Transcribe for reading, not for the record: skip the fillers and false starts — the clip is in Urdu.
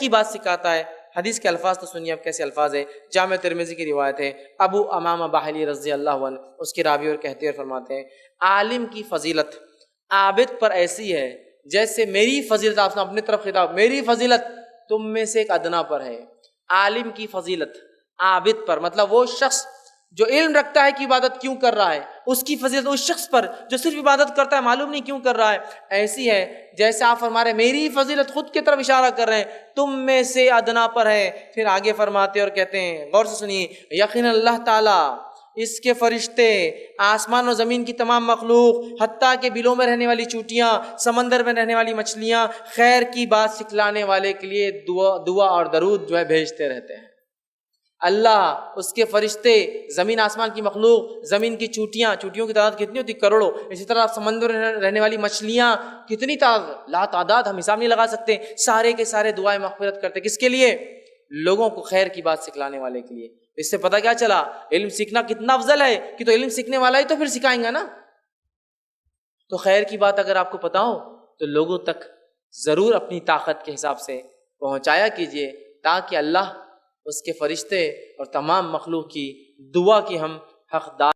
کی بات سکھاتا ہے۔ حدیث کے الفاظ تو سنیے اب کیسے الفاظ ہے۔ جامع ترمذی کی روایت ہے، ابو امامہ باہلی رضی اللہ عنہ اس کے راوی اور کہتے اور فرماتے ہیں، عالم کی فضیلت عابد پر ایسی ہے جیسے میری فضیلت، آپ نے اپنی طرف خطاب، میری فضیلت تم میں سے ایک ادنا پر ہے۔ عالم کی فضیلت عابد پر، مطلب وہ شخص جو علم رکھتا ہے کہ عبادت کیوں کر رہا ہے، اس کی فضیلت اس شخص پر جو صرف عبادت کرتا ہے معلوم نہیں کیوں کر رہا ہے، ایسی ہے جیسے آپ فرما رہے ہیں میری فضیلت، خود کی طرف اشارہ کر رہے ہیں، تم میں سے ادنا پر ہے۔ پھر آگے فرماتے اور کہتے ہیں، غور سے سنیے، یقین اللہ تعالیٰ، اس کے فرشتے، آسمان و زمین کی تمام مخلوق، حتیٰ کہ بلوں میں رہنے والی چوٹیاں، سمندر میں رہنے والی مچھلیاں، خیر کی بات سکھلانے والے کے لیے دعا اور درود جو ہے بھیجتے رہتے ہیں۔ اللہ، اس کے فرشتے، زمین آسمان کی مخلوق، زمین کی چوٹیاں، چوٹیوں کی تعداد کتنی ہوتی؟ کروڑوں، اسی طرح سمندر میں رہنے والی مچھلیاں کتنی تعداد، لا تعداد، ہم حساب نہیں لگا سکتے، سارے کے سارے دعائیں مغفرت کرتے، کس کے لیے؟ لوگوں کو خیر کی بات سکھلانے والے کے لیے۔ اس سے پتہ کیا چلا علم سیکھنا کتنا افضل ہے کہ تو علم سیکھنے والا ہی تو پھر سکھائیں گا نا۔ تو خیر کی بات اگر آپ کو پتہ ہو تو لوگوں تک ضرور اپنی طاقت کے حساب سے پہنچایا کیجیے، تاکہ اللہ، اس کے فرشتے اور تمام مخلوق کی دعا کی ہم حقدار